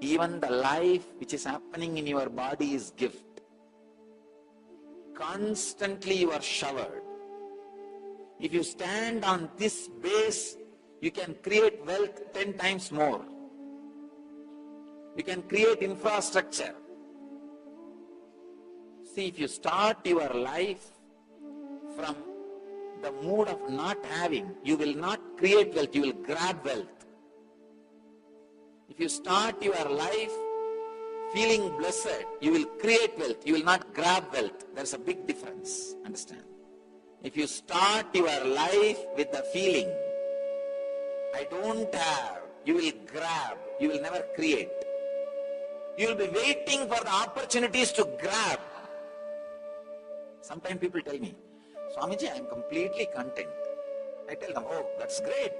Even the life which is happening in your body is gift. Constantly you are showered. If you stand on this base, you can create wealth 10 times more. You can create infrastructure. See, if you start your life from the mood of not having, you will not create wealth, you will grab wealth. If you start your life feeling blessed, you will create wealth, you will not grab wealth. There's a big difference, understand? If you start your life with the feeling, I don't have, you will grab, you will never create. You will be waiting for the opportunities to grab. Sometimes people tell me, Swamiji, I am completely content. I tell them, oh, that's great.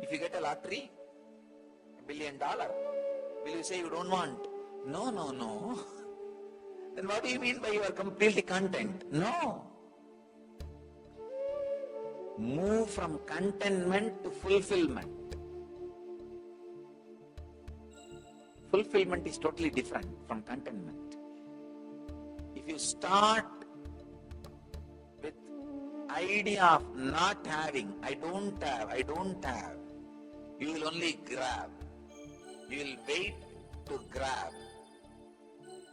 If you get a lottery, $1 billion, will you say you don't want? No, no, no. Then what do you mean by you are completely content? No. Move from contentment to fulfillment. Fulfillment is totally different from contentment. If you start with idea of not having, I don't have, you will only grab. You will wait to grab.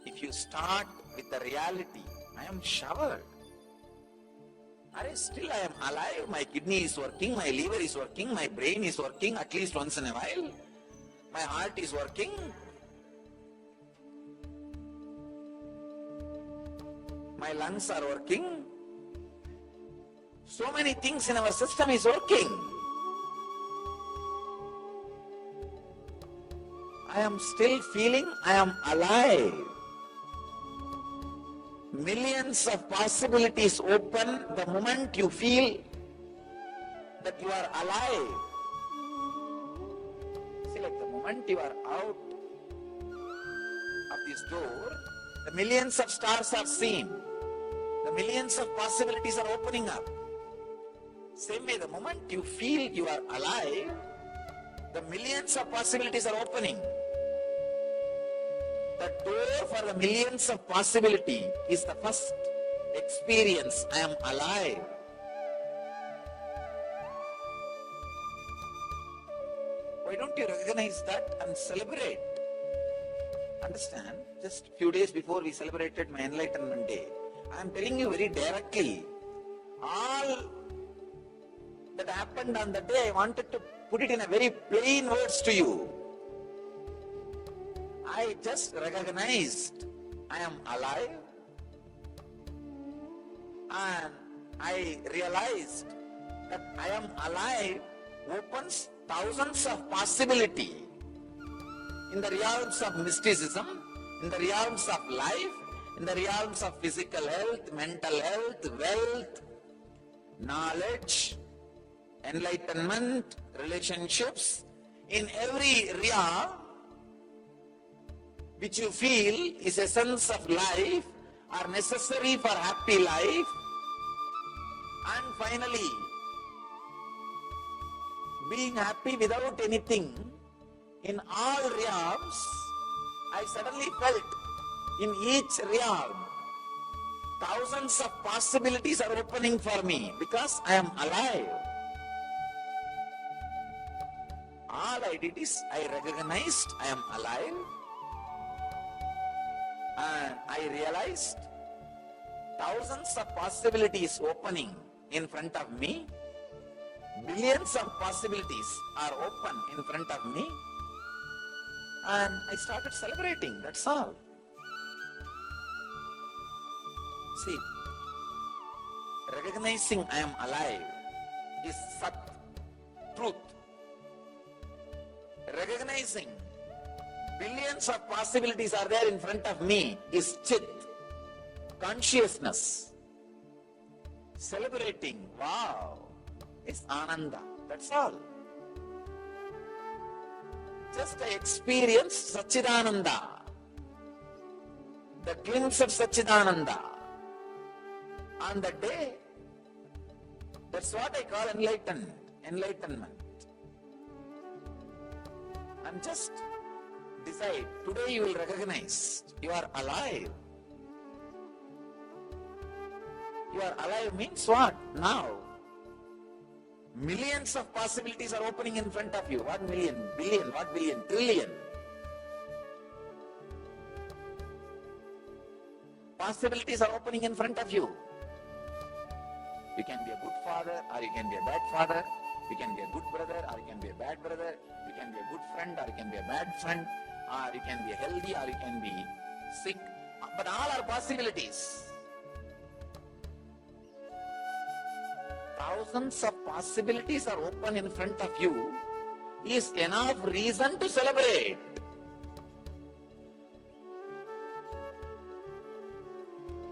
If you start with the reality, I am showered. Still I am alive, my kidney is working, my liver is working, my brain is working at least once in a while. My heart is working. My lungs are working. So many things in our system is working. I am still feeling I am alive. Millions of possibilities open the moment you feel that you are alive. See, like the moment you are out of this door, the millions of stars are seen. The millions of possibilities are opening up. Same way, the moment you feel you are alive, the millions of possibilities are opening. The door for the millions of possibility is the first experience. I am alive. Why don't you recognize that and celebrate? Understand, just a few days before we celebrated my Enlightenment Day, I am telling you very directly, all that happened on the day, I wanted to put it in a very plain words to you. I just recognized I am alive, and I realized that I am alive opens thousands of possibility in the realms of mysticism, in the realms of life, in the realms of physical health, mental health, wealth, knowledge, enlightenment, relationships. In every realm which you feel is essence of life, are necessary for happy life, and finally being happy without anything, in all realms, I suddenly felt in each realm thousands of possibilities are opening for me because I am alive. All I did is I recognized I am alive, and I realized thousands of possibilities opening in front of me. Billions of possibilities are open in front of me, and I started celebrating, that's all. See, recognizing I am alive is Sat, truth. Recognizing billions of possibilities are there in front of me is Chit, consciousness. Celebrating, wow, is Ananda, that's all. Just I experienced Satchidananda, the glimpse of Satchidananda on the day. That's what I call enlightenment. I'm just decide. Today you will recognize you are alive. You are alive means what? Now. Millions of possibilities are opening in front of you. What million? Billion? What billion? Trillion? Possibilities are opening in front of you. You can be a good father or you can be a bad father. You can be a good brother or you can be a bad brother. You can be a good friend or you can be a bad friend. Or you can be healthy or you can be sick. But all are possibilities. Thousands of possibilities are open in front of you is enough reason to celebrate.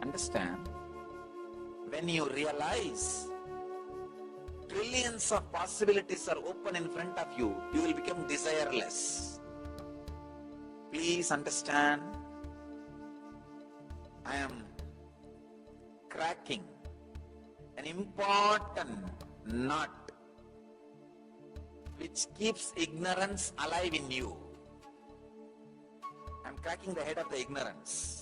Understand? When you realize trillions of possibilities are open in front of you, you will become desireless. Please understand, I am cracking an important nut which keeps ignorance alive in you. I am cracking the head of the ignorance.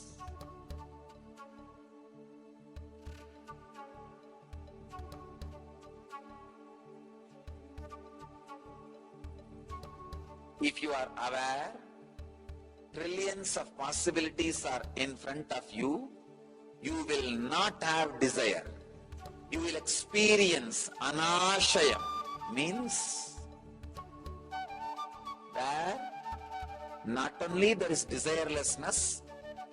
If you are aware, trillions of possibilities are in front of you, you will not have desire. You will experience anashayam, means that not only there is desirelessness,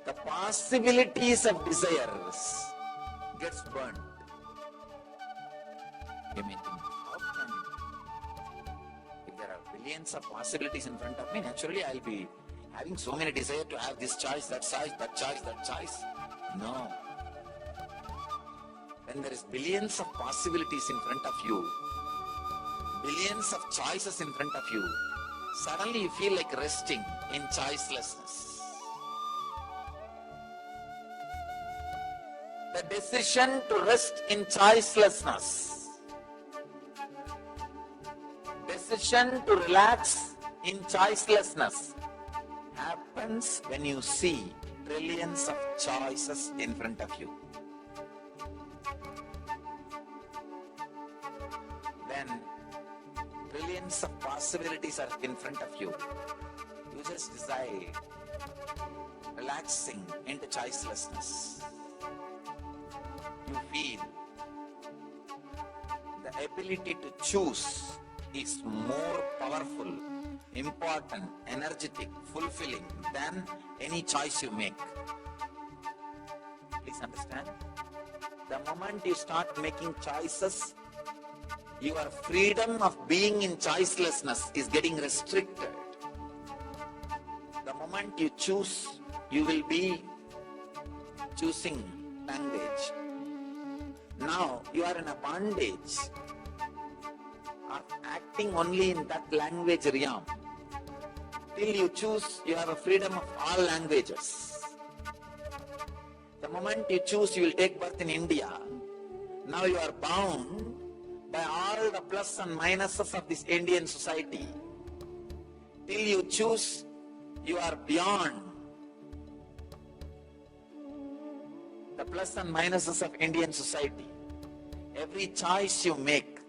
the possibilities of desires gets burnt. You may think, how can it? If there are billions of possibilities in front of me, naturally I'll be having so many desires to have this choice, that choice, that choice, that choice. No. When there is billions of possibilities in front of you, billions of choices in front of you, suddenly you feel like resting in choicelessness. The decision to rest in choicelessness, decision to relax in choicelessness happens when you see trillions of choices in front of you. When trillions of possibilities are in front of you, you just decide relaxing into choicelessness. You feel the ability to choose is more powerful, important, energetic, fulfilling than any choice you make. Please understand? The moment you start making choices, your freedom of being in choicelessness is getting restricted. The moment you choose, you will be choosing language. Now you are in a bondage of acting only in that language realm. Till you choose, you have a freedom of all languages. The moment you choose, you will take birth in India. Now you are bound by all the plus and minuses of this Indian society. Till you choose, you are beyond the plus and minuses of Indian society. Every choice you make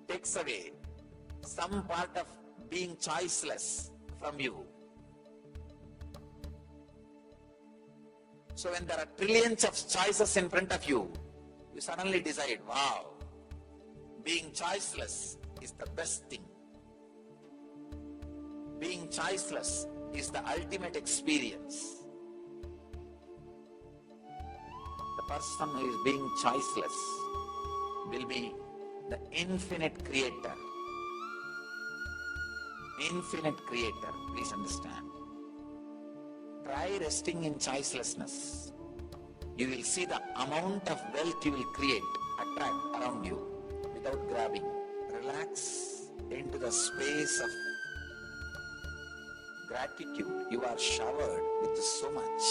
takes away some part of being choiceless from you. So when there are trillions of choices in front of you, you suddenly decide, wow, being choiceless is the best thing. Being choiceless is the ultimate experience. The person who is being choiceless will be the infinite creator. Infinite creator, please understand. Try resting in choicelessness. You will see the amount of wealth you will create, attract around you without grabbing. Relax into the space of gratitude. You are showered with so much.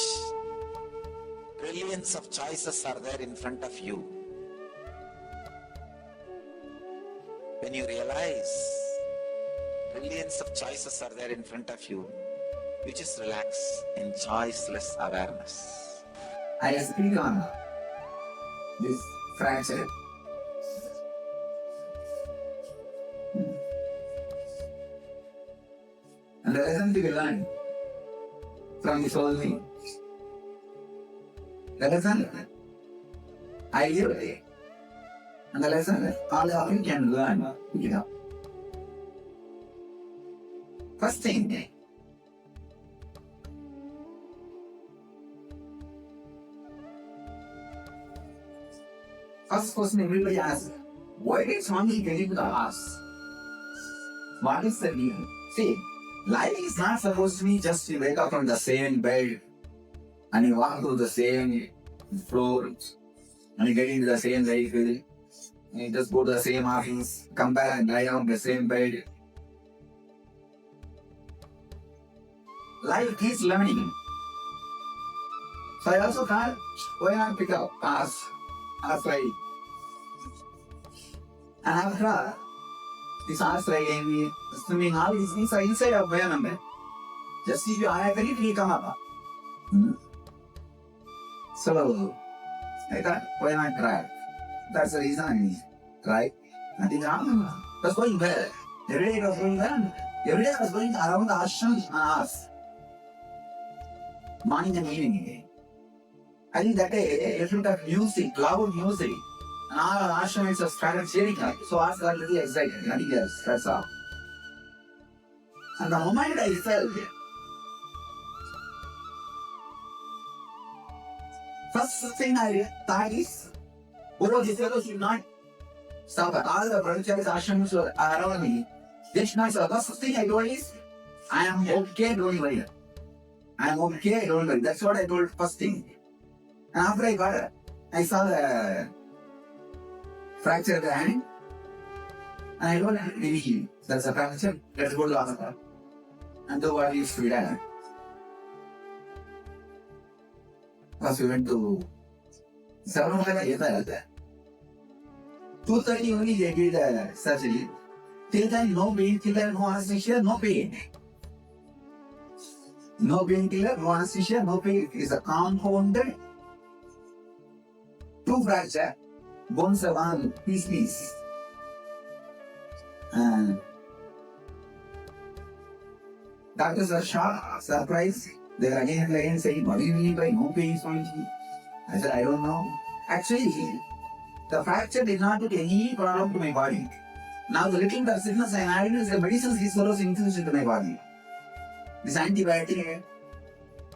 Trillions of choices are there in front of you. When you realize trillions of choices are there in front of you, you just relax in choiceless awareness. I speak on this fracture. And the lesson to be learned from this whole thing. The lesson I live it. And the lesson all of you can learn. First thing, first question everybody asks, why did Swami get into the house? What is the reason? See, life is not supposed to be just you wake up from the same bed and you walk through the same floor and you get into the same vehicle and you just go to the same office, come back and lie down on the same bed. Life keeps learning. So I also thought, why not pick up cars, riding? And after this horse riding, swimming, all these things are inside of my mind. Just see you, I very free come up. So I thought, why not try? That's the reason I tried. I think that's going well. Every day it was going well. Every day I was going around the ashram and hours. Morning and evening. I think that day, listening to music, loud music, and all the ashramites have started cheering. So I got really excited. Nothing else, that's all. And the moment I felt it, first thing I thought is, these fellows should not stop at all the brahmacharis ashrams are around me. They should not stop. The first thing I told is, I am okay, don't worry. I am okay, don't worry. That's what I told first thing. And after I got it, I saw the fractured hand. And I told him, maybe that's a fracture. Let's go to the hospital. And do what used to be done. First we went to 7 o'clock. 2:30 only they did the surgery. Till then no pain, till then no anesthesia, no pain. No painkiller, no anesthesia, no pain. It is a compounded 2 fracture, bones are on piece. And doctors are shocked, surprised. They are again and again saying, what do you mean by no pain, Swamiji? I said, I don't know. Actually, the fracture did not do any problem to my body. Now the little bit of sickness I had is the medicines these fellows infused into my body. This antibiotic and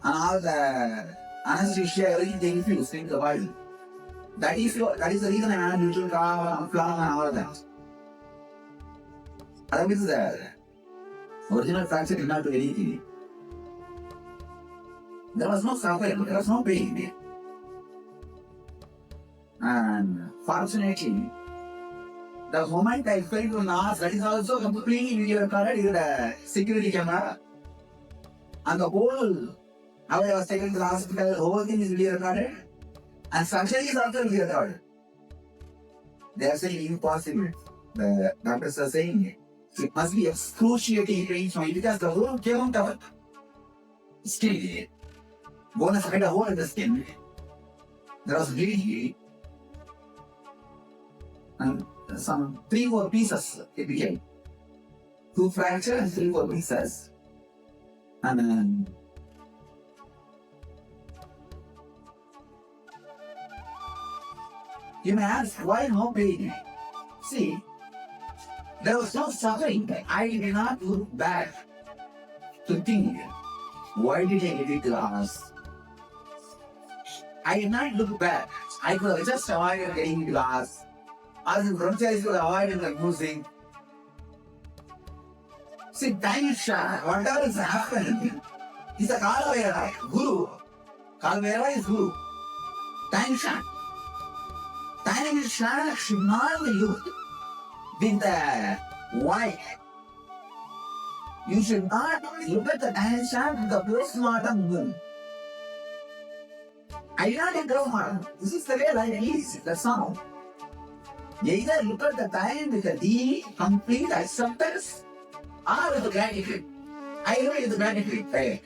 all the anesthesia, everything they infused into the body. That is the reason I had a little cough, flu and all of that. Otherwise, the original fracture did not do anything. There was no suffering, there was no pain. And fortunately, the moment I fell to NAS, that is also completely video recorded in the security camera. And the whole, how I was taken to the hospital, the whole thing is video recorded. And surgery is also video recorded. They are saying impossible. The doctors are saying it must be excruciating pain for me because the whole came out of skin. Bonus made a hole in the skin. There was bleeding. And some 3 more pieces it became. 2 fractures and 3 more pieces. And then you may ask, why no pain? See, there was no suffering. I did not look back to think, why did I get into the house? I did not look back. I could have just avoided getting into the house. As the brahmacharis could avoid the music. See, time is short. Whatever is happening is a Kalavera, Guru. Kalavera is Guru. Time is short. Time is short should not be looked with the white. You should not look at the time short with the postmortem moon. I did not agree. This is the way life is, the sound. Either look at the time with a deep, complete acceptance or with gratitude. I know it's magnetic. Hey,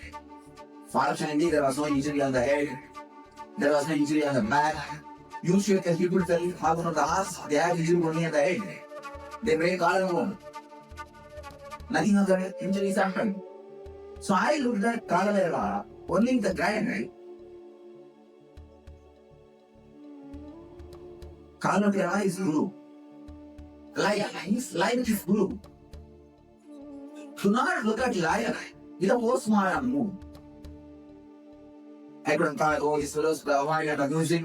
fortunately, there was no injury on the head. There was no injury on the back. Usually, as people tell you, half of the ass, they have injury only on the head. They break all of them. Nothing of the injuries happened. So I looked at Kalavera, only the guy. Kalavera is Guru. His life is Guru. Do not look at life with a postmodern mood. I couldn't thought, oh, this fellows will avoid the music,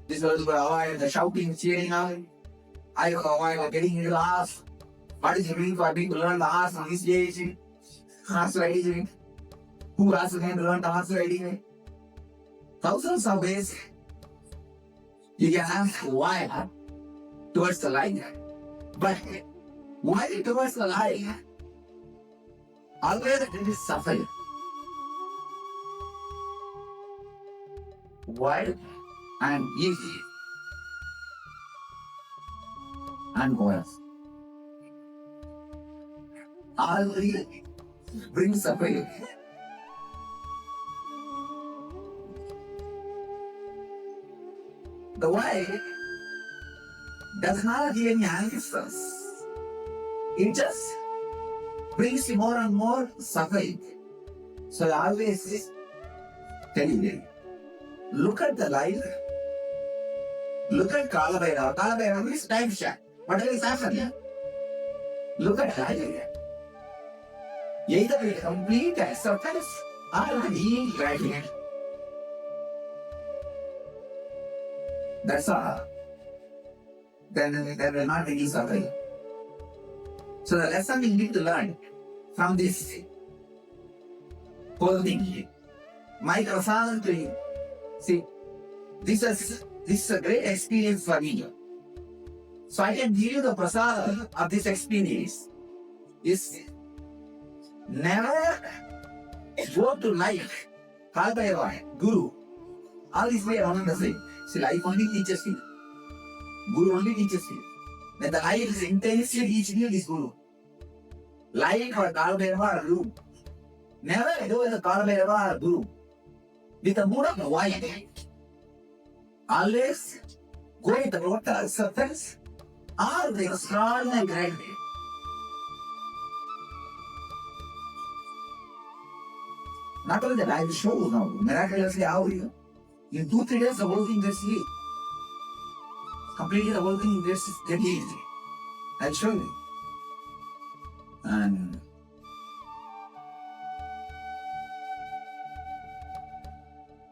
this fellows will avoid the shouting, cheering out. I will avoid getting into the ass. What is it mean for people to learn the ass on this age? Horse riding. Who has to learn the horse riding? Thousands of ways you can ask why towards the light. But why towards the light? Always it is suffering. Why and easy and goals. All three bring suffering. The why does not give any answers. It just brings you more and more suffering. So I always tell you, look at the life. Look at Kalavera. Kalavera is time shot. Whatever is happening. Look at life. Either we complete acceptance or deep gratitude. That's all. Then there will not be any suffering. So the lesson we need to learn from this whole thing. My prasadam to you. See, this is a great experience for me. So I can give you the prasadam of this experience. Is never go to life. Kalbhaiva, Guru. All this way around the same. See, life only teaches you. Guru only teaches you. When the life is intensely teaching you, this Guru. Life or Kalbhaiva or Guru. Never go with the Kalbhaiva or Guru. With the mood of the why. Always go with the total acceptance or the extraordinary gratitude. Not only that, I will show you now, miraculously how you. In 2-3 days, the whole thing gets healed. Completely the whole thing gets healed. I'll show you. And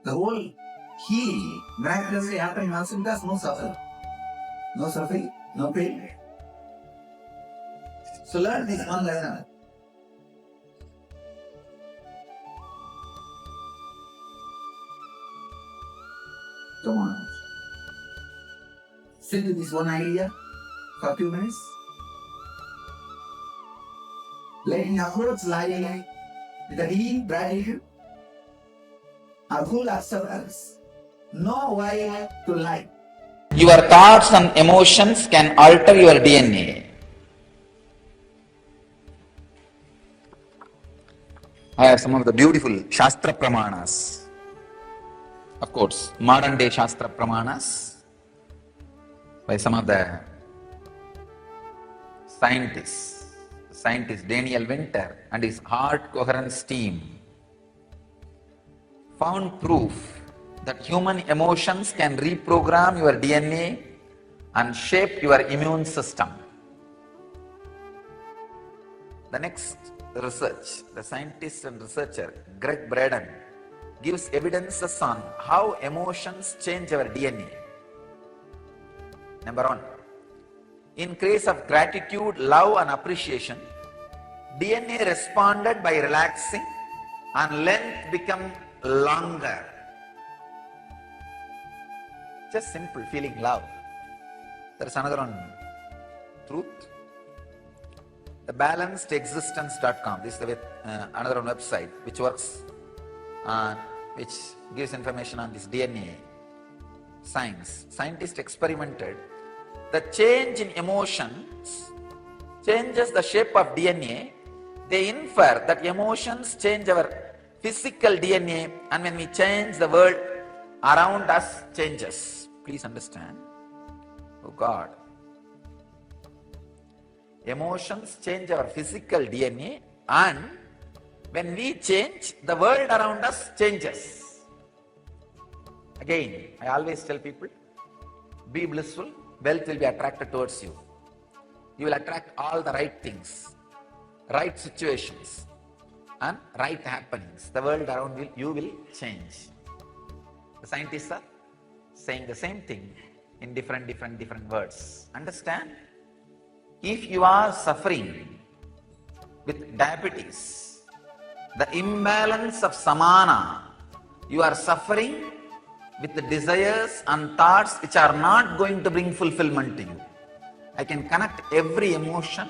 the whole healing miraculously happening also does no suffering. No suffering, no pain. So learn this one lesson. Come on. Sit with this one idea for a few minutes. Letting your thoughts lie with a deep gratitude. Our full acceptance. No way to lie. Your thoughts and emotions can alter your DNA. I have some of the beautiful Shastra Pramanas. Of course, modern day Shastra Pramanas by some of the scientists. Scientist Daniel Winter and his heart coherence team found proof that human emotions can reprogram your DNA and shape your immune system. The next research, the scientist and researcher Greg Braden gives evidences on how emotions change our DNA. Number 1, in case of gratitude, love and appreciation, DNA responded by relaxing and length become longer. Just simple feeling love. There is another one, truth. The balancedexistence.com, this is the another one website which works which gives information on this DNA science. Scientists experimented the change in emotions changes the shape of DNA They infer that emotions change our physical DNA, and when we change, the world around us changes. Please understand. Oh God. Emotions change our physical DNA, and when we change, the world around us changes. Again, I always tell people, be blissful, wealth will be attracted towards you. You will attract all the right things, right situations, and right happenings. The world around you will change. The scientists are saying the same thing in different words. Understand? If you are suffering with diabetes, the imbalance of samana, you are suffering with the desires and thoughts which are not going to bring fulfillment to you. I can connect every emotion,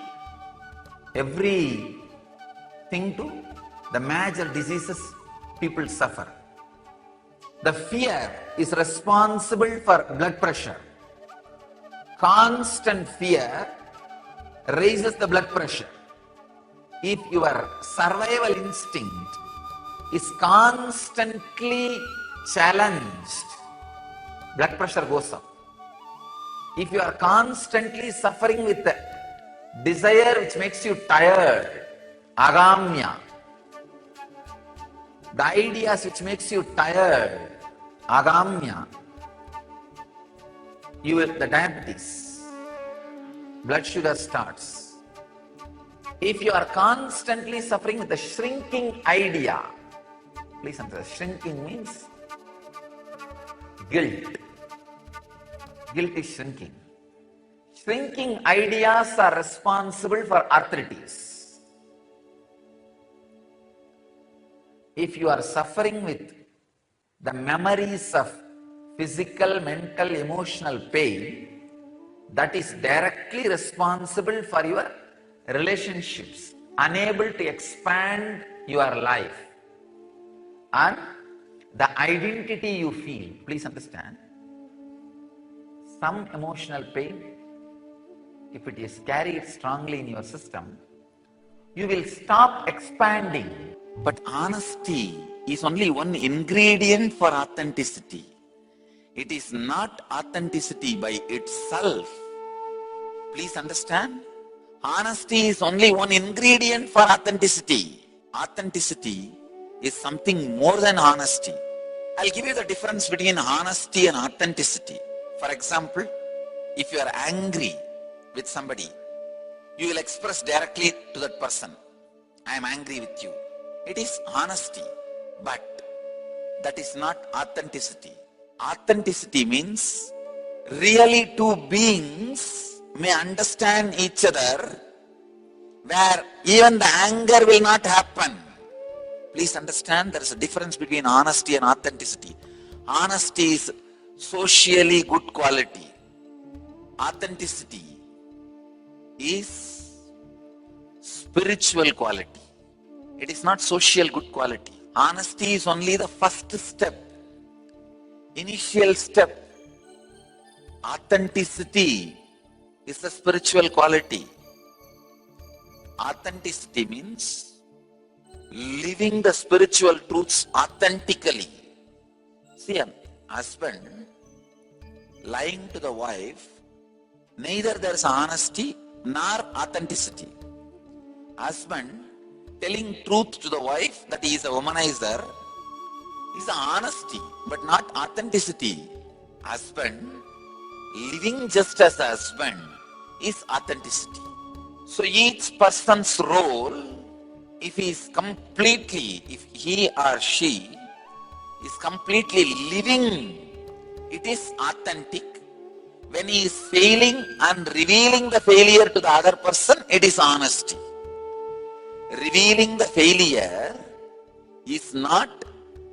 every thing to the major diseases people suffer. The fear is responsible for blood pressure. Constant fear raises the blood pressure. If your survival instinct is constantly challenged, blood pressure goes up. If you are constantly suffering with the desire which makes you tired, agamya, the ideas which makes you tired, agamya, you will, the diabetes, blood sugar starts. If you are constantly suffering with the shrinking idea, please understand, shrinking means guilt. Guilt is shrinking. Shrinking ideas are responsible for arthritis. If you are suffering with the memories of physical, mental, emotional pain, that is directly responsible for your relationships, unable to expand your life, and the identity you feel. Please understand, some emotional pain, if it is carried strongly in your system, you will stop expanding. But honesty is only one ingredient for authenticity. It is not authenticity by itself. Please understand. Honesty is only one ingredient for authenticity. Authenticity is something more than honesty. I'll give you the difference between honesty and authenticity. For example, if you are angry with somebody, you will express directly to that person, I am angry with you. It is honesty, but that is not authenticity. Authenticity means really two beings may understand each other where even the anger will not happen. Please understand, there is a difference between honesty and authenticity. Honesty is socially good quality. Authenticity is spiritual quality. It is not social good quality. Honesty is only the first step, initial step. Authenticity is the spiritual quality. Authenticity means living the spiritual truths authentically. See, a husband lying to the wife, neither there is honesty nor authenticity. Husband telling truth to the wife that he is a womanizer is honesty, but not authenticity. Husband living just as a husband is authenticity. So each person's role, if he or she is completely living, it is authentic. When he is failing and revealing the failure to the other person, it is honesty. Revealing the failure is not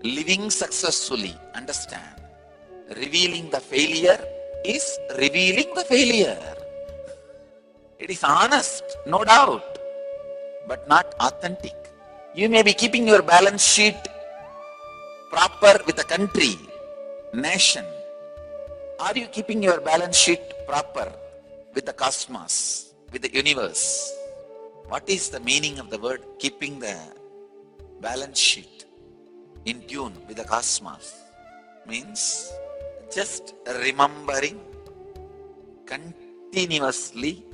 living successfully. Understand? Revealing the failure is revealing the failure. It is honest, no doubt, but not authentic. You may be keeping your balance sheet proper with a country, nation. Are you keeping your balance sheet proper with the cosmos, with the universe? What is the meaning of the word keeping the balance sheet in tune with the cosmos? Means just remembering continuously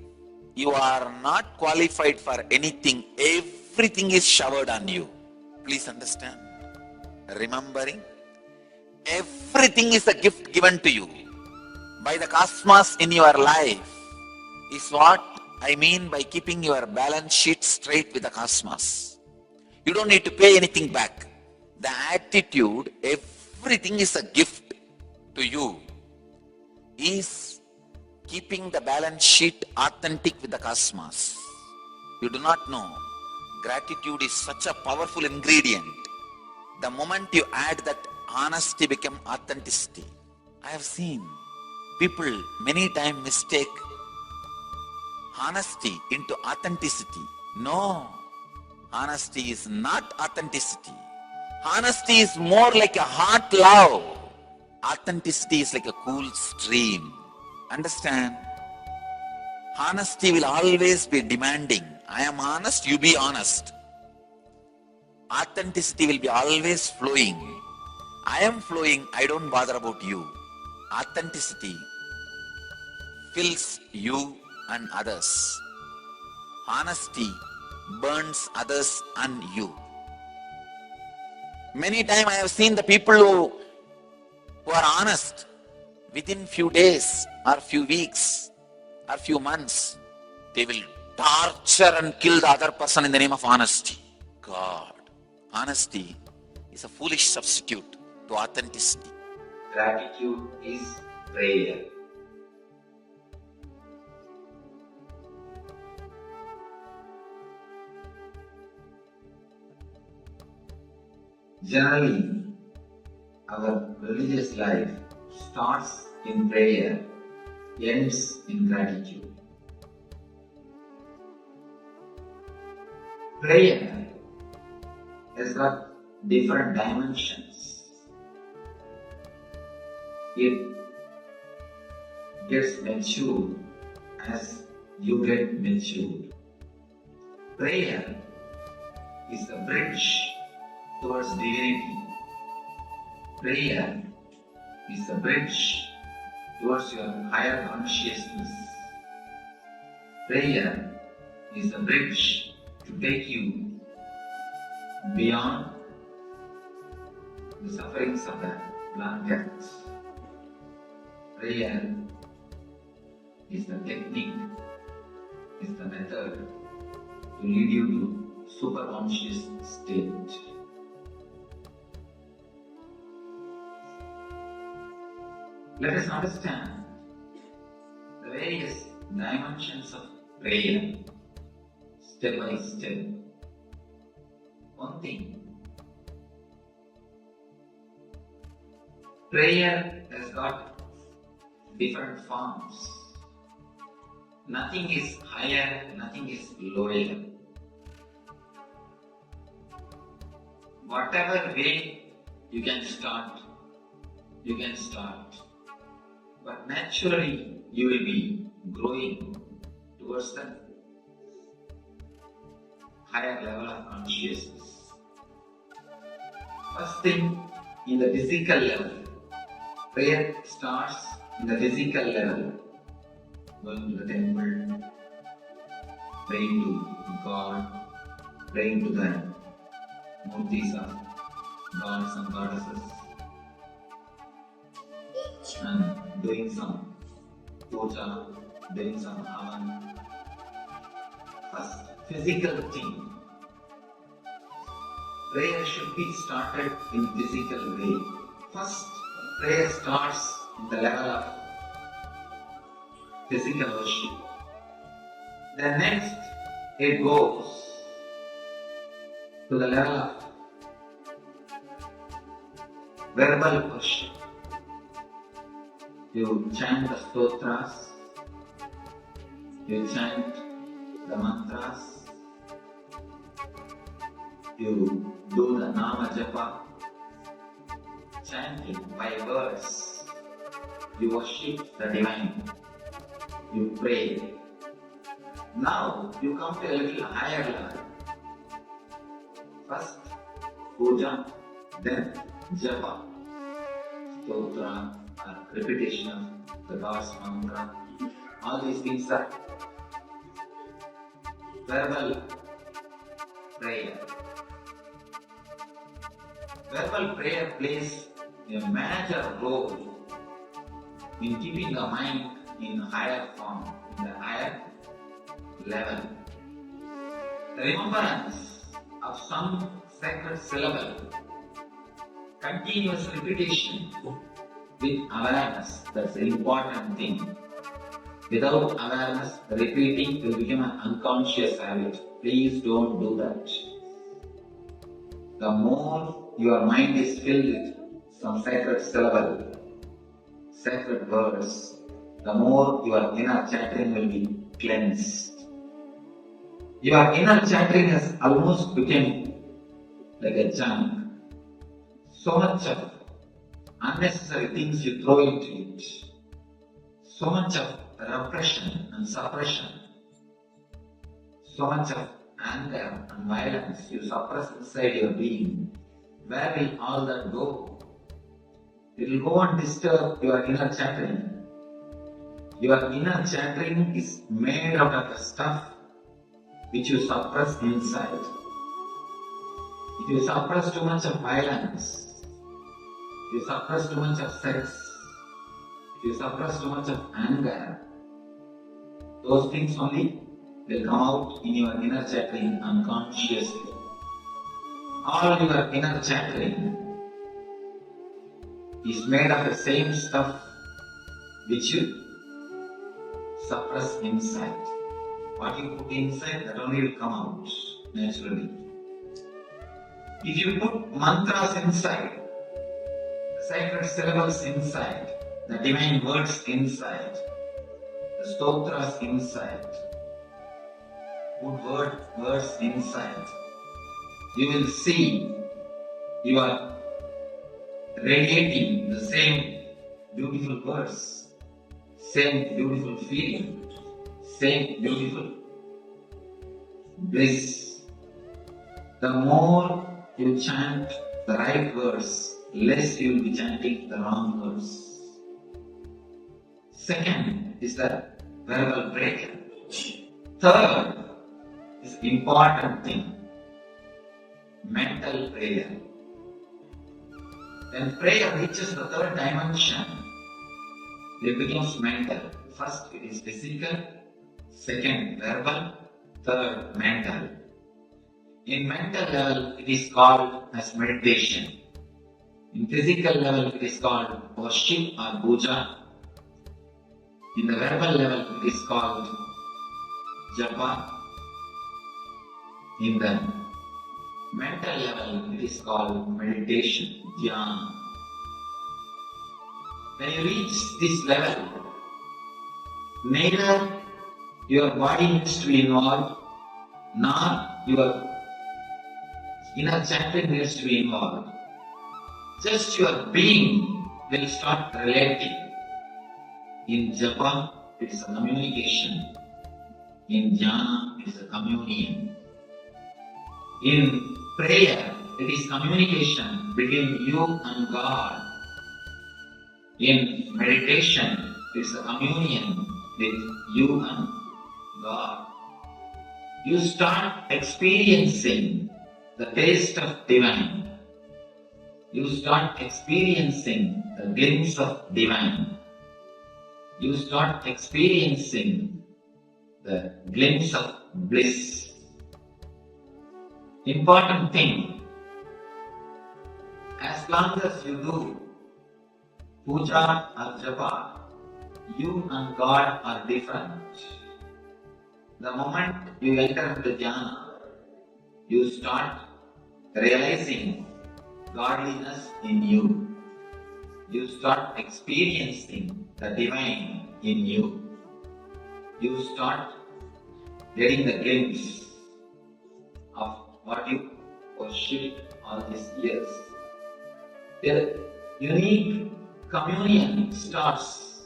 you are not qualified for anything. Everything is showered on you. Please understand. Remembering everything is a gift given to you by the cosmos in your life is what I mean by keeping your balance sheet straight with the cosmos. You don't need to pay anything back. The attitude, everything is a gift to you, is keeping the balance sheet authentic with the cosmos. You do not know. Gratitude is such a powerful ingredient. The moment you add that, honesty becomes authenticity. I have seen people many times mistake honesty into authenticity. No, honesty is not authenticity. Honesty is more like a hot love. Authenticity is like a cool stream. Understand? Honesty will always be demanding. I am honest, you be honest. Authenticity will be always flowing. I am flowing, I don't bother about you. Authenticity fills you and others. Honesty burns others and you. Many times I have seen the people who are honest, within few days or few weeks or few months, they will torture and kill the other person in the name of honesty. God, honesty is a foolish substitute to authenticity. Gratitude is prayer. Generally, our religious life starts in prayer, ends in gratitude. Prayer has got different dimensions. It gets matured as you get matured. Prayer is the bridge towards divinity. Prayer is the bridge towards your higher consciousness. Prayer is the bridge to take you beyond the sufferings of the black death. Prayer is the technique, is the method to lead you to superconscious state. Let us understand the various dimensions of prayer step by step. One thing, prayer has got different forms. Nothing is higher, nothing is lower. Whatever way you can start, you can start. But naturally, you will be growing towards the higher level of consciousness. First thing, in the physical level, prayer starts in the physical level. Going to the temple, praying to God, praying to the murtis of gods and goddesses, and doing some puja, doing some havan. First, physical thing. Prayer should be started in physical way. First, prayer starts in the level of physical worship. Then next, it goes to the level of verbal worship. You chant the stotras, you chant the mantras, you do the nama japa, chanting by words, you worship the divine, you pray. Now you come to a little higher level. First puja, then japa, stotra, repetition of the God's mantra. All these things are verbal prayer. Verbal prayer plays a major role in keeping the mind in higher form, in the higher level. The remembrance of some sacred syllable, continuous repetition with awareness, that's the important thing. Without awareness, repeating will become an unconscious habit. Please don't do that. The more your mind is filled with some sacred syllable, sacred words, the more your inner chattering will be cleansed. Your inner chattering has almost become like a junk. So much of unnecessary things you throw into it. So much of repression and suppression. So much of anger and violence you suppress inside your being. Where will all that go? It will go and disturb your inner chattering. Your inner chattering is made out of the stuff which you suppress inside. If you suppress too much of violence, if you suppress too much of sex, if you suppress too much of anger, those things only will come out in your inner chattering unconsciously. All your inner chattering is made of the same stuff which you suppress inside. What you put inside, that only will come out naturally. If you put mantras inside, the sacred syllables inside, the divine words inside, the stotras inside, put words inside, you will see you are radiating the same beautiful words, same beautiful feeling, same beautiful bliss. The more you chant the right words, less you will be chanting the wrong words. Second is the verbal prayer. Third is important thing, mental prayer. When prayer reaches the third dimension, it becomes mental. First it is physical, second verbal, third mental. In mental level, it is called as meditation. In physical level, it is called worship or puja. In the verbal level, it is called japa. In the mental level, it is called meditation, dhyana. When you reach this level, neither your body needs to be involved, nor your inner chattering needs to be involved. Just your being will start relating. In japa, it is a communication. In dhyana, it is a communion. In prayer, it is communication between you and God. In meditation, it is a communion with you and God. You start experiencing the taste of divine. You start experiencing the glimpse of divine. You start experiencing the glimpse of bliss. Important thing, as long as you do puja or japa, you and God are different. The moment you enter into jhana, you start realizing godliness in you. You start experiencing the divine in you. You start getting the glimpse of what you worshipped all these years. The unique communion starts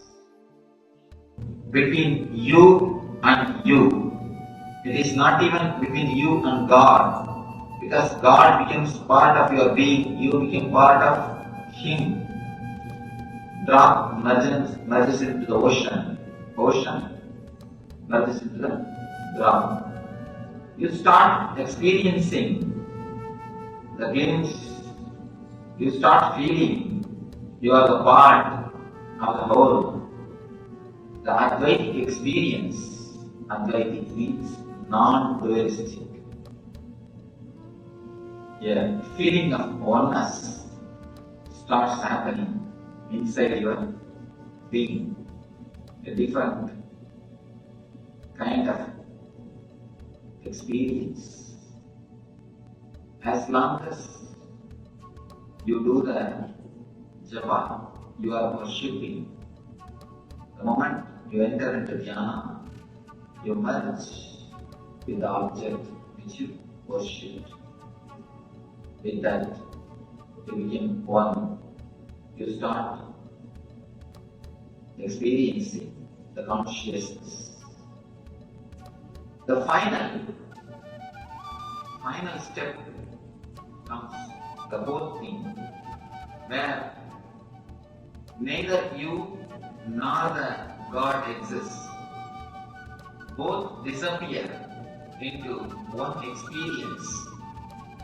between you and you. It is not even between you and God. Because God becomes part of your being, you become part of Him. Drop merges into the ocean. Ocean merges into the drop. You start experiencing the glimpse. You start feeling you are the part of the whole. The Advaitic experience, Advaitic means non-dualistic. A feeling of oneness starts happening inside your being. A different kind of experience. As long as you do the japa, you are worshipping. The moment you enter into jhana, you merge with the object which you worshipped. With that, you become one. You start experiencing the consciousness. The final step comes, the whole thing, where neither you nor the God exists. Both disappear into one experience.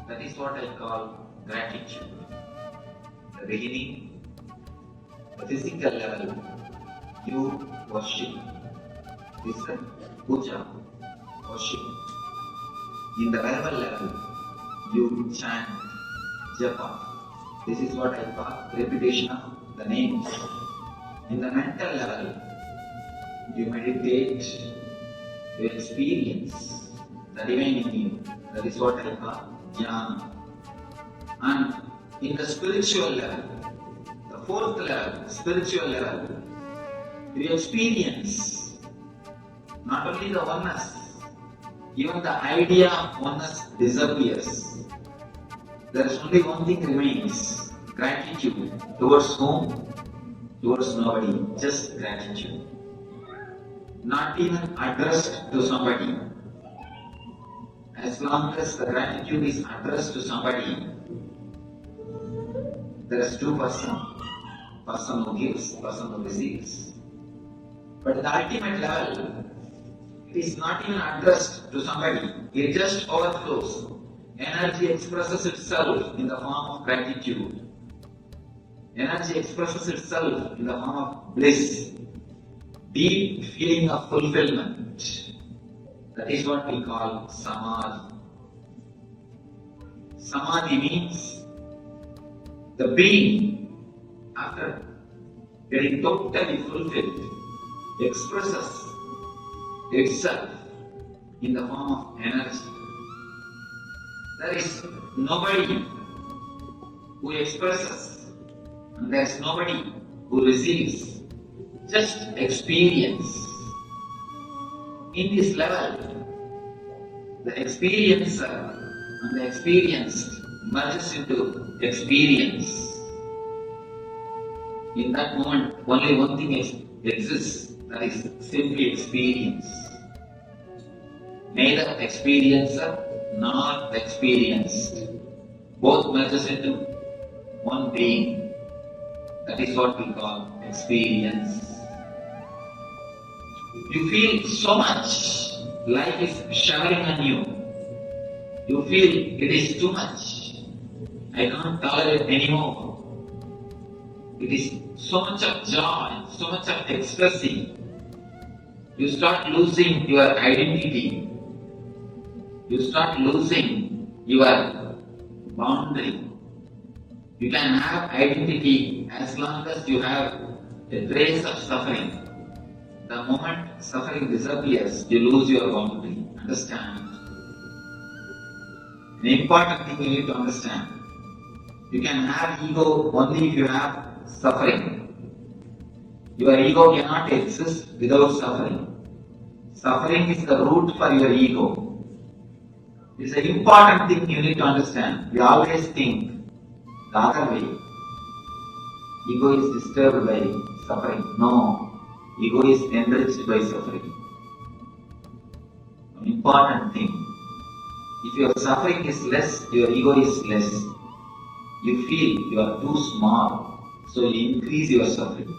That is what I call gratitude. The beginning, the physical level, you worship. This is puja, worship. In the verbal level, you chant, japa. This is what I call repetition of the names. In the mental level, you meditate, you experience the divine in you. That is what I call jnana. And in the spiritual level, the fourth level, spiritual level, you experience not only the oneness, even the idea of oneness disappears. There is only one thing remains, gratitude. Towards whom? Towards nobody, just gratitude. Not even addressed to somebody. As long as the gratitude is addressed to somebody, there is two persons. Person who gives, person who receives. But at the ultimate level, it is not even addressed to somebody. It just overflows. Energy expresses itself in the form of gratitude. Energy expresses itself in the form of bliss. Deep feeling of fulfillment. That is what we call samadhi. Samadhi means the being, after getting totally fulfilled, expresses itself in the form of energy. There is nobody who expresses, and there is nobody who receives. Just experience. In this level, the experiencer and the experienced merges into experience. In that moment, only one thing exists, that is simply experience. Neither experiencer nor the experienced. Both merges into one being. That is what we call experience. You feel so much, life is showering on you. You feel it is too much. I can't tolerate anymore. It is so much of joy, so much of ecstasy. You start losing your identity. You start losing your boundary. You can have identity as long as you have a trace of suffering. The moment suffering disappears, you lose your boundary. Understand? An important thing you need to understand. You can have ego only if you have suffering. Your ego cannot exist without suffering. Suffering is the root for your ego. It's an important thing you need to understand. We always think the other way. Ego is disturbed by suffering. No. Ego is enriched by suffering. important thing. If your suffering is less, your ego is less. You feel you are too small, so you increase your suffering.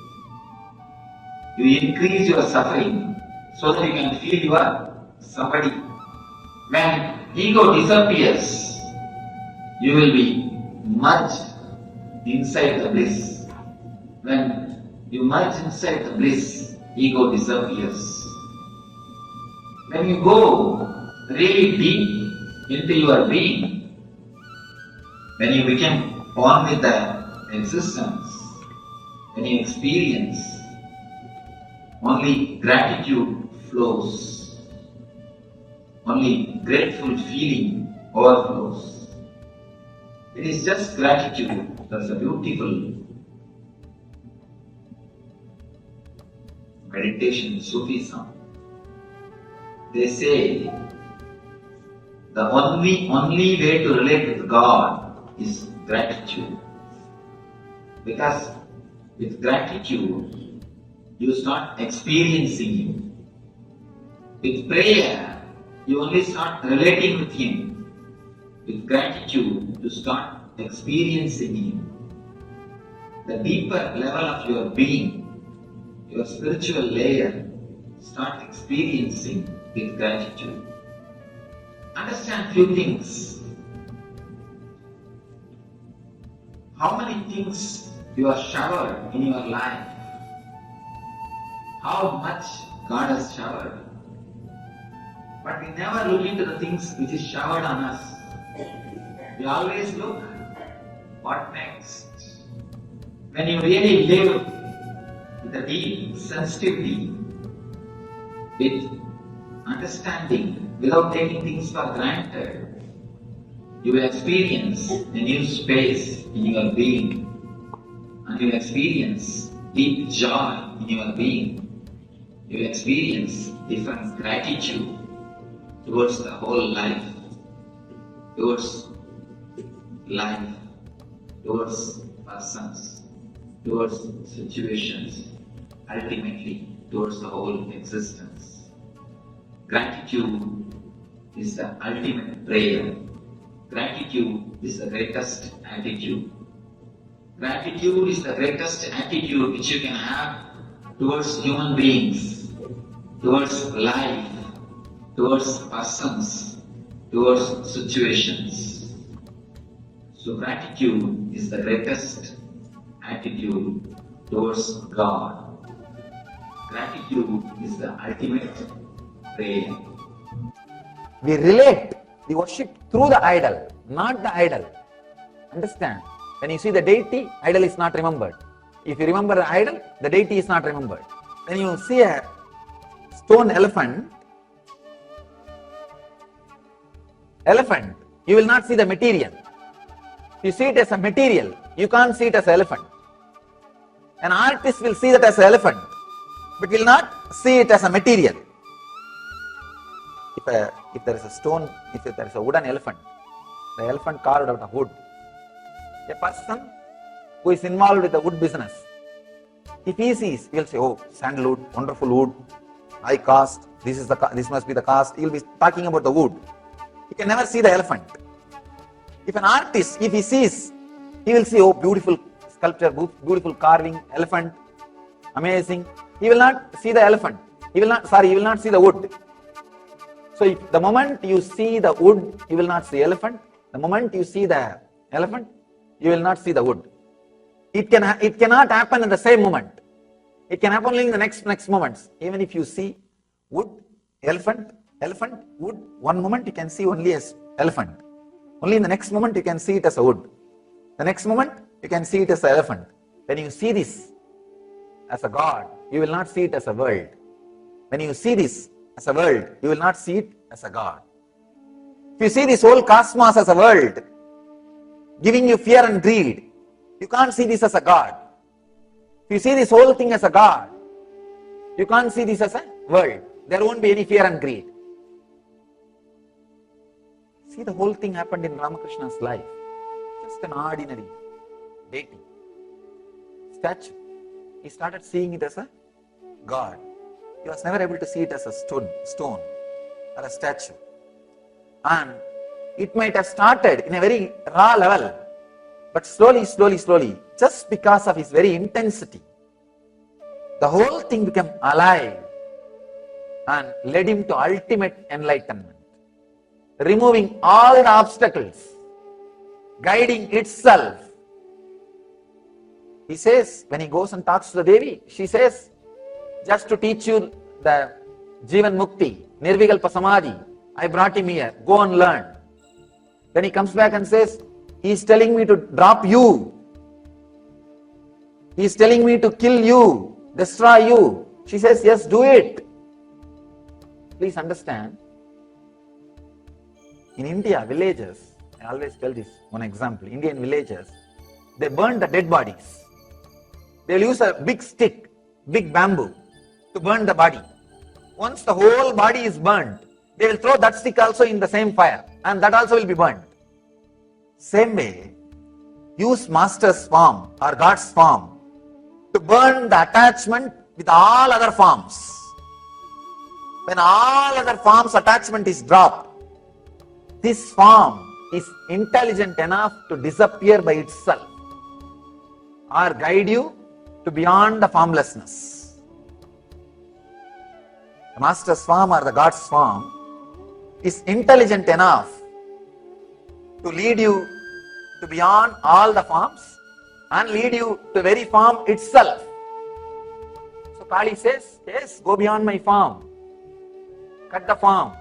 You increase your suffering so that you can feel you are somebody. When ego disappears, you will be merged inside the bliss. When you merge inside the bliss, ego disappears. When you go really deep into your being, when you become one with the existence, when you experience, only gratitude flows, only grateful feeling overflows. It is just gratitude. That's a beautiful meditation, Sufism. They say the only way to relate with God is gratitude. Because with gratitude, you start experiencing Him. With prayer, you only start relating with Him. With gratitude, you start experiencing Him. The deeper level of your being, your spiritual layer, start experiencing with gratitude. Understand few things. How many things you have showered in your life? How much God has showered? But we never look into the things which is showered on us. We always look, what next? When you really live with a deep sensitivity, with understanding, without taking things for granted, you will experience a new space in your being, and you will experience deep joy in your being. You will experience different gratitude towards the whole life, towards persons, towards situations, ultimately towards the whole existence. Gratitude is the ultimate prayer. Gratitude is the greatest attitude. Gratitude is the greatest attitude which you can have towards human beings, towards life, towards persons, towards situations. So gratitude is the greatest attitude towards God. Gratitude is the ultimate prayer. We relate the worship through the idol, not the idol. Understand? When you see the deity, idol is not remembered. If you remember the idol, the deity is not remembered. When you see a stone elephant, you will not see the material. You see it as a material, you can't see it as an elephant. An artist will see that as an elephant, but will not see it as a material. If there is a stone, if there is a wooden elephant, the elephant carved out of wood, a person who is involved with the wood business, if he sees, he will say, oh, sandalwood, wonderful wood, high cost, this must be the cost. He will be talking about the wood. He can never see the elephant. If an artist, if he sees, he will see, oh, beautiful sculpture, beautiful carving, elephant, amazing. He will not see the elephant. He will not see the wood. So if the moment you see the wood, you will not see elephant. The moment you see the elephant, you will not see the wood. It cannot happen in the same moment. It can happen only in the next moments. Even if you see wood, elephant, wood, one moment you can see only as elephant. Only in the next moment you can see it as a wood. The next moment you can see it as an elephant. When you see this as a God, you will not see it as a world. When you see this as a world, you will not see it as a God. If you see this whole cosmos as a world, giving you fear and greed, you can't see this as a God. If you see this whole thing as a God, you can't see this as a world. There won't be any fear and greed. See, the whole thing happened in Ramakrishna's life. Just an ordinary deity, statue. He started seeing it as a God. He was never able to see it as a stone. for a statue. And it might have started in a very raw level, but slowly, just because of his very intensity, the whole thing became alive and led him to ultimate enlightenment, removing all the obstacles, guiding itself. He says, when he goes and talks to the Devi, she says, just to teach you the Jivan Mukti, Nirvikalpa Samadhi, I brought him here, go and learn. Then he comes back and says, he is telling me to drop you. He is telling me to kill you, destroy you. She says, yes, do it. Please understand, in India, villages, I always tell this one example, Indian villages, they burn the dead bodies. They will use a big stick, big bamboo to burn the body. Once the whole body is burned, they will throw that stick also in the same fire, and that also will be burned. Same way, use master's form or God's form to burn the attachment with all other forms. When all other forms attachment is dropped, this form is intelligent enough to disappear by itself or guide you to beyond the formlessness. The master's form or the God's form is intelligent enough to lead you to beyond all the forms and lead you to very form itself. So Kali says, yes, go beyond my form, cut the form.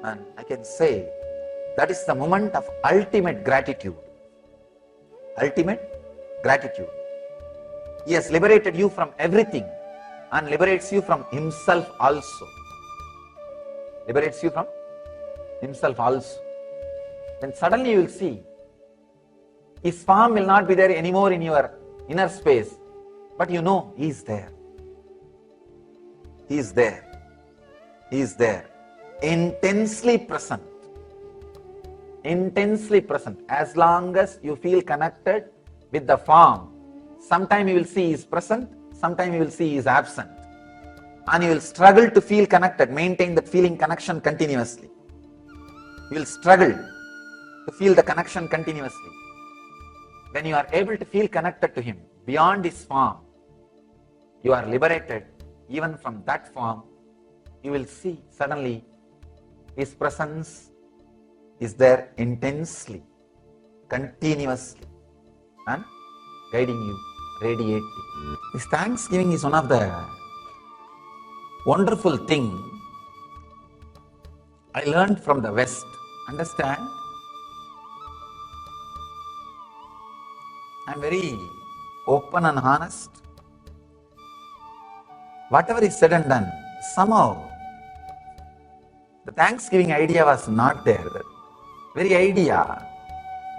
And I can say that is the moment of ultimate gratitude. Ultimate gratitude. He has liberated you from everything and liberates you from himself also. Liberates you from himself also. Then suddenly you will see his form will not be there anymore in your inner space, but you know he is there. He is there. He is there. Intensely present. Intensely present. As long as you feel connected with the form, sometime you will see he is present, sometime you will see he is absent. And you will struggle to feel connected, maintain that feeling connection continuously. You will struggle to feel the connection continuously. When you are able to feel connected to him beyond his form, you are liberated even from that form. You will see suddenly his presence is there intensely, continuously, and guiding you, radiating. This Thanksgiving is one of the wonderful things I learned from the West. Understand? I am very open and honest. Whatever is said and done, somehow the Thanksgiving idea was not there. The very idea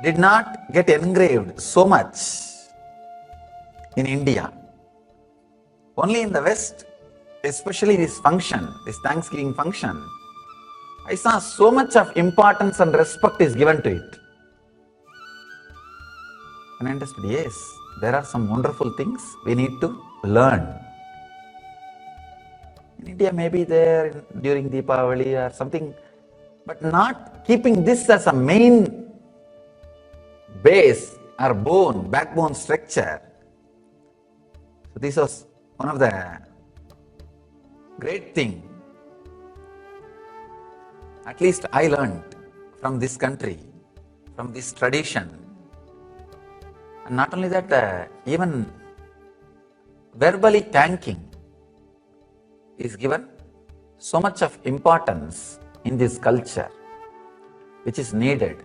did not get engraved so much in India. Only in the West, especially this function, this Thanksgiving function, I saw so much of importance and respect is given to it. And I understood, yes, there are some wonderful things we need to learn. In India, maybe there during Deepavali or something, but not keeping this as a main base or backbone structure. So this was one of the great things, at least I learned from this country, from this tradition. And not only that, even verbally thanking is given so much of importance in this culture, which is needed.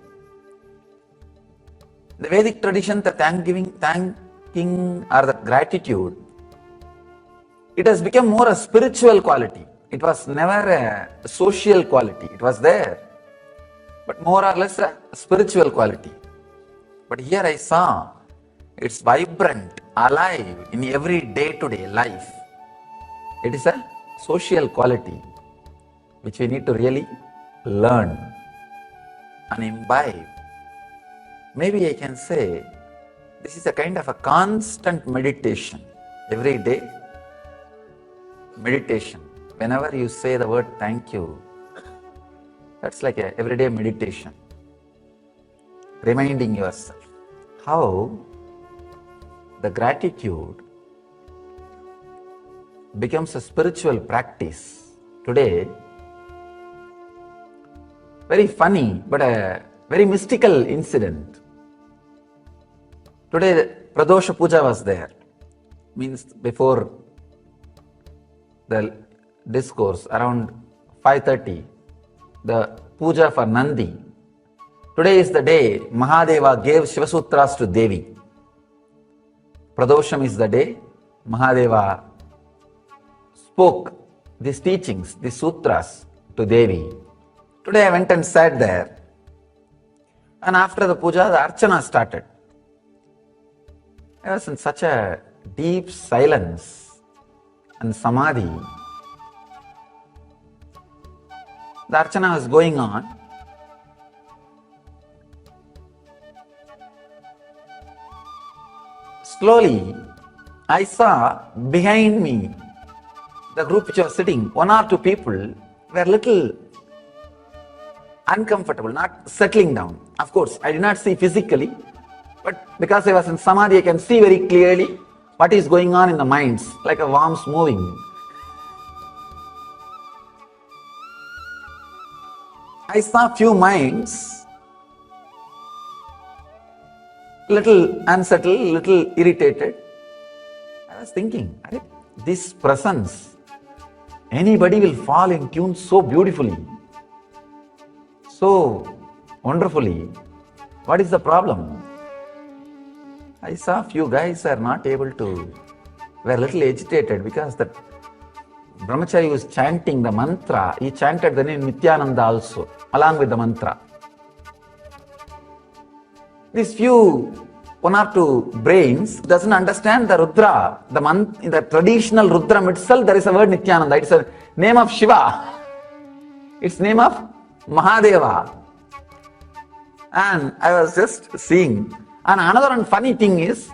The Vedic tradition, the thanking or the gratitude, it has become more a spiritual quality. It was never a social quality. It was there, but more or less a spiritual quality. But here I saw it's vibrant, alive in every day-to-day life. It is a social quality which we need to really learn and imbibe. Maybe I can say this is a kind of a constant meditation, every day meditation, whenever you say the word thank you, that's like an everyday meditation. Reminding yourself how the gratitude becomes a spiritual practice. Today, very funny but a very mystical incident. Today, Pradosha Puja was there. Means before the discourse, around 5:30, the puja for Nandi. Today is the day Mahadeva gave Shivasutras to Devi. Pradosham is the day Mahadeva spoke these teachings, these sutras to Devi. Today I went and sat there, and after the puja, the archana started. I was in such a deep silence and samadhi. The archana was going on. Slowly, I saw behind me, the group which was sitting, one or two people were little uncomfortable, not settling down. Of course, I did not see physically, but because I was in samadhi, I can see very clearly what is going on in the minds, like a worms moving. I saw few minds little unsettled, little irritated. I was thinking, this presence, anybody will fall in tune so beautifully, so wonderfully. What is the problem? I saw few guys are not able to, were a little agitated because that brahmachari was chanting the mantra. He chanted the name Nithyananda also, along with the mantra. These few, one or two brains doesn't understand the Rudra, in the traditional Rudram itself there is a word Nithyananda. It's a name of Shiva. It's name of Mahadeva. And I was just seeing. And another one funny thing is,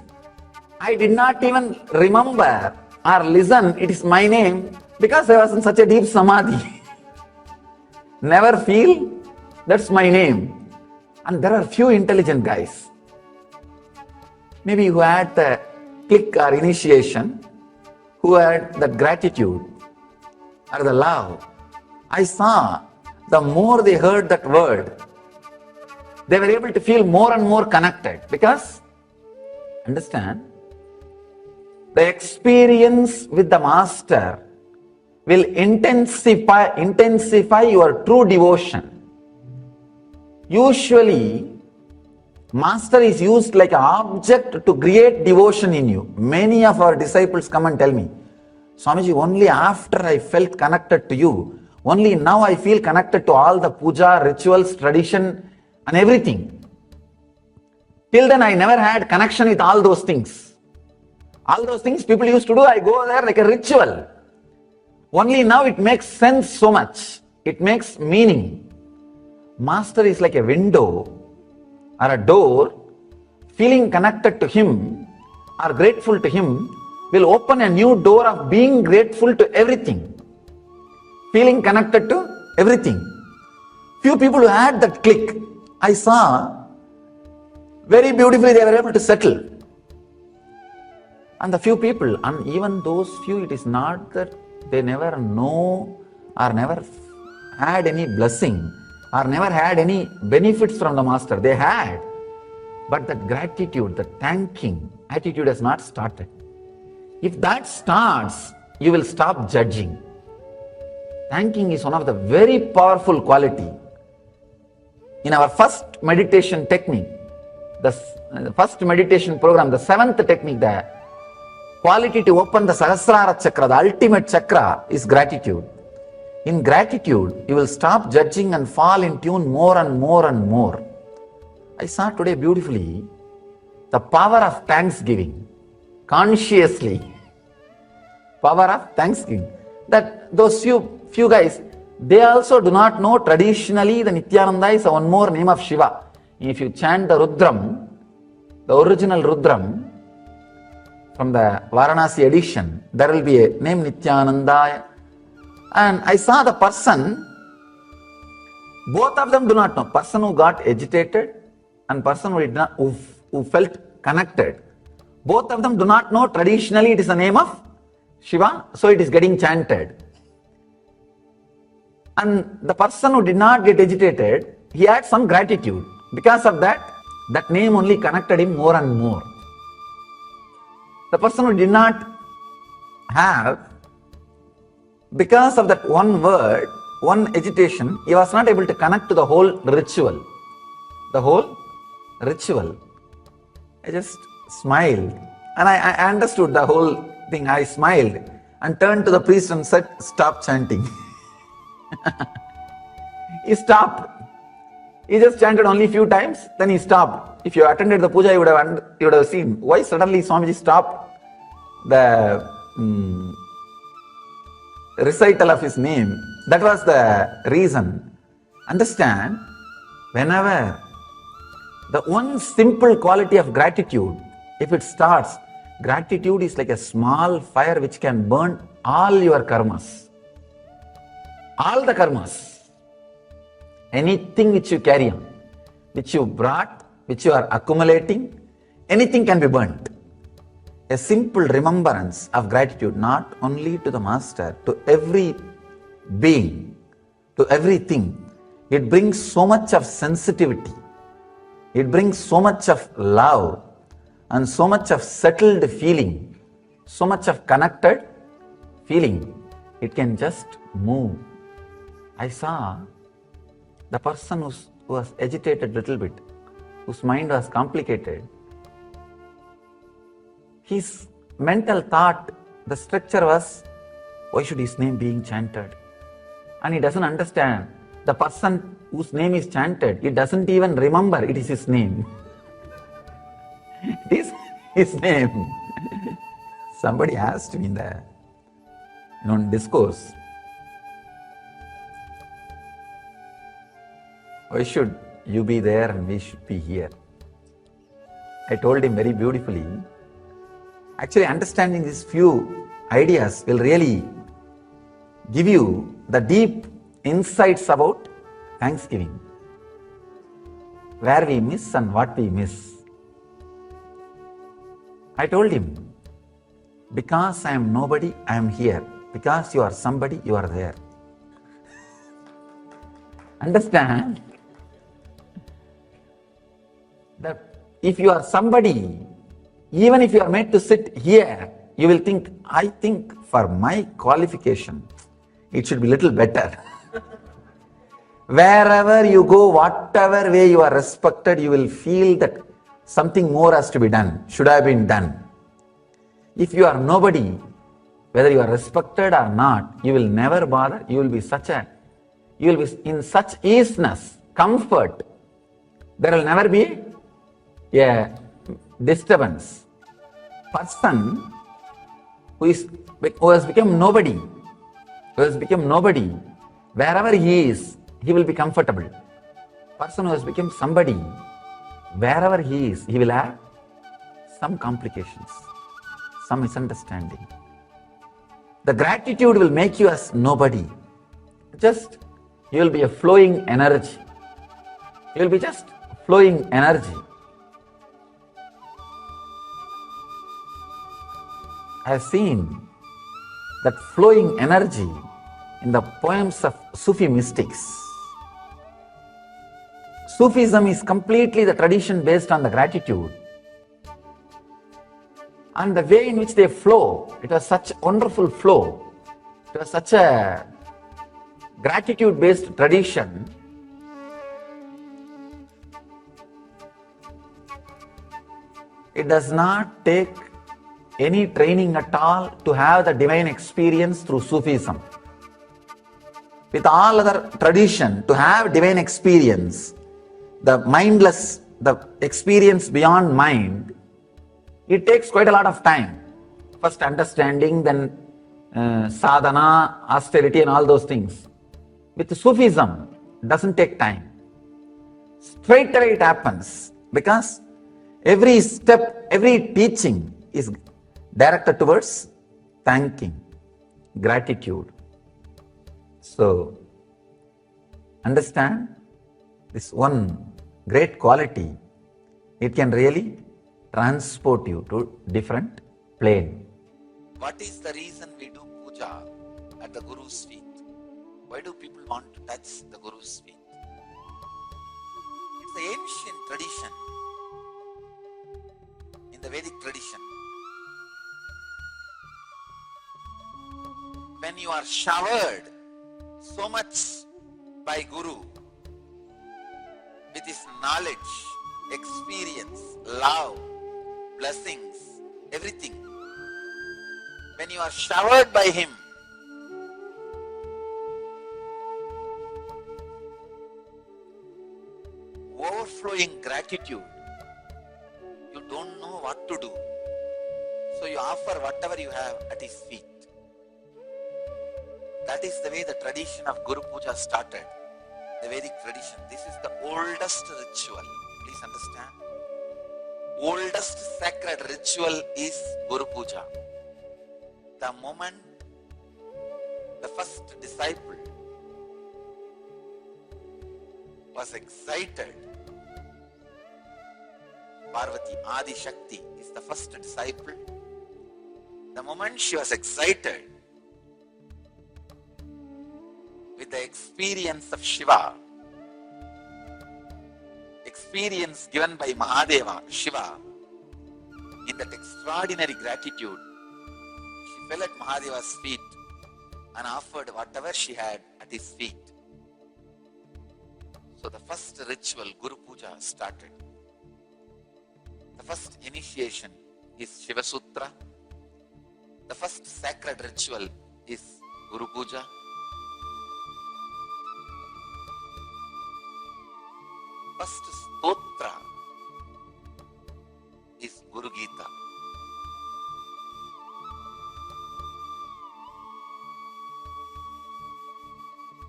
I did not even remember or listen, it is my name, because I was in such a deep samadhi. Never feel, that's my name. And there are few intelligent guys, maybe who had the click or initiation, who had that gratitude or the love. I saw the more they heard that word, they were able to feel more and more connected, because, understand, the experience with the master will intensify your true devotion. Usually, master is used like an object to create devotion in you. Many of our disciples come and tell me, Swamiji, only after I felt connected to you, only now I feel connected to all the puja, rituals, tradition and everything. Till then I never had connection with all those things. All those things people used to do, I go there like a ritual. Only now it makes sense so much. It makes meaning. Master is like a window or a door. Feeling connected to him or grateful to him will open a new door of being grateful to everything. Feeling connected to everything. Few people who had that click, I saw very beautifully they were able to settle. And the few people, and even those few, it is not that they never know or never had any blessing or never had any benefits from the master. They had. But that gratitude, the thanking attitude has not started. If that starts, you will stop judging. Thanking is one of the very powerful quality. In our first meditation technique, the first meditation program, the 7th technique, the quality to open the Sahasrara chakra, the ultimate chakra, is gratitude. In gratitude, you will stop judging and fall in tune more and more and more. I saw today beautifully the power of thanksgiving, consciously. Power of thanksgiving. That those few guys, they also do not know traditionally the Nithyananda is one more name of Shiva. If you chant the Rudram, the original Rudram, from the Varanasi edition, there will be a name Nithyananda And I saw the person, both of them do not know. Person who got agitated and person who did not, who felt connected. Both of them do not know traditionally it is the name of Shiva, so it is getting chanted. And the person who did not get agitated, he had some gratitude. Because of that, that name only connected him more and more. The person who did not have, because of that one word, one agitation, he was not able to connect to the whole ritual. The whole ritual. I just smiled and I understood the whole thing. I smiled and turned to the priest and said, "Stop chanting." He stopped. He just chanted only a few times, then he stopped. If you attended the puja, you would have seen why suddenly Swamiji stopped the recital of his name. That was the reason. Understand, whenever the one simple quality of gratitude, if it starts, gratitude is like a small fire which can burn all your karmas. All the karmas. Anything which you carry on, which you brought, which you are accumulating, anything can be burnt. A simple remembrance of gratitude, not only to the Master, to every being, to everything. It brings so much of sensitivity. It brings so much of love and so much of settled feeling, so much of connected feeling. It can just move. I saw the person who was agitated a little bit, whose mind was complicated. His mental thought, the structure was, why should his name being chanted? And he doesn't understand. The person whose name is chanted, he doesn't even remember it is his name. It is his name. Somebody asked me in the discourse, why should you be there and we should be here? I told him very beautifully, actually understanding these few ideas will really give you the deep insights about Thanksgiving, where we miss and what we miss. I told him, because I am nobody, I am here. Because you are somebody, you are there. Understand that if you are somebody, even if you are made to sit here, you will think, I think for my qualification, it should be little better. Wherever you go, whatever way you are respected, you will feel that something more has to be done, should have been done. If you are nobody, whether you are respected or not, you will never bother. You will be in such easiness, comfort. There will never be a disturbance. Person who has become nobody, wherever he is, he will be comfortable. Person who has become somebody, wherever he is, he will have some complications, some misunderstanding. The gratitude will make you as nobody. You will be a flowing energy. You will be just flowing energy. I have seen that flowing energy in the poems of Sufi mystics. Sufism is completely the tradition based on the gratitude. And the way in which they flow, it was such a wonderful flow. It was such a gratitude-based tradition. It does not take any training at all to have the divine experience through Sufism. With all other tradition, to have divine experience, the mindless, the experience beyond mind, it takes quite a lot of time. First understanding, then sadhana, austerity and all those things. With Sufism, it doesn't take time. Straight away it happens, because every step, every teaching is directed towards thanking, gratitude. So, understand this one great quality. It can really transport you to different plane. What is the reason we do puja at the Guru's feet? Why do people want to touch the Guru's feet? It's the ancient tradition. In the Vedic tradition, when you are showered so much by Guru with his knowledge, experience, love, blessings, everything, when you are showered by him, overflowing gratitude, you don't know what to do. So you offer whatever you have at his feet. That is the way the tradition of Guru Puja started. The Vedic tradition. This is the oldest ritual. Please understand. Oldest sacred ritual is Guru Puja. The moment the first disciple was excited, Parvati, Adi Shakti is the first disciple. The moment she was excited with the experience of Shiva, experience given by Mahadeva, Shiva, in that extraordinary gratitude, she fell at Mahadeva's feet and offered whatever she had at his feet. So the first ritual, Guru Puja, started. The first initiation is Shiva Sutra. The first sacred ritual is Guru Puja. First stotra is Guru Gita.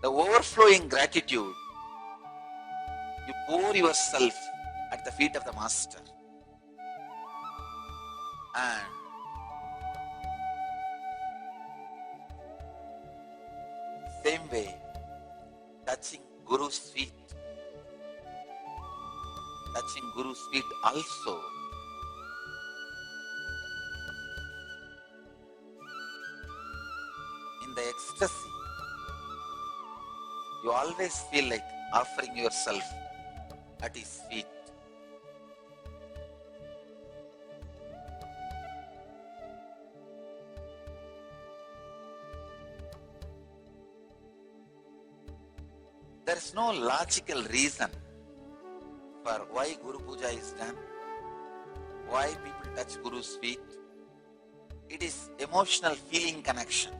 The overflowing gratitude, you pour yourself at the feet of the Master. And same way, touching Guru's feet, touching Guru's feet also, in the ecstasy, you always feel like offering yourself at his feet. There is no logical reason for why Guru Puja is done, why people touch Guru's feet. It is emotional feeling connection.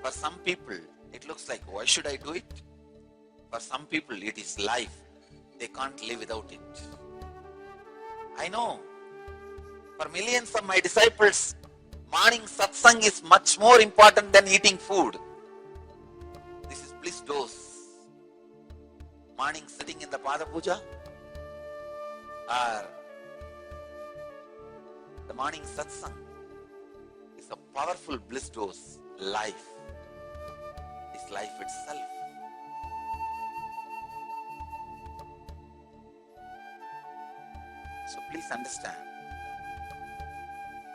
For some people, it looks like, why should I do it? For some people, it is life. They can't live without it. I know, for millions of my disciples, morning satsang is much more important than eating food. This is bliss dose. Morning sitting in the Pada Puja or the morning satsang is a powerful bliss dose. Life is life itself. So please understand,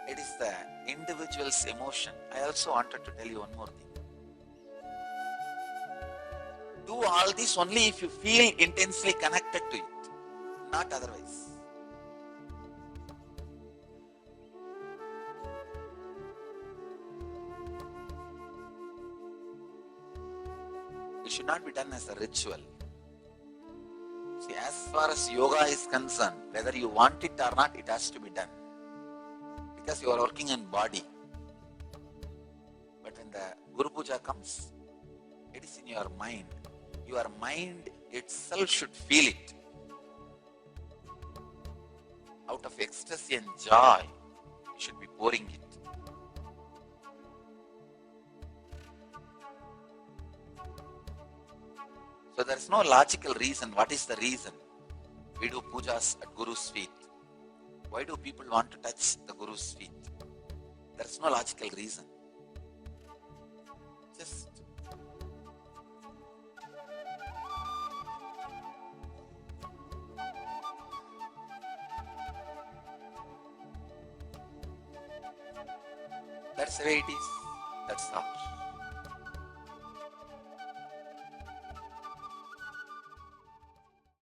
it is the individual's emotion. I also wanted to tell you one more thing. Do all this only if you feel intensely connected to it, not otherwise. It should not be done as a ritual. See, as far as yoga is concerned, whether you want it or not, it has to be done. Because you are working in body. But when the Guru Puja comes, it is in your mind. Your mind itself should feel it. Out of ecstasy and joy, you should be pouring it. So there is no logical reason. What is the reason we do pujas at Guru's feet? Why do people want to touch the Guru's feet? There is no logical reason. Just that's the way it is. That's all.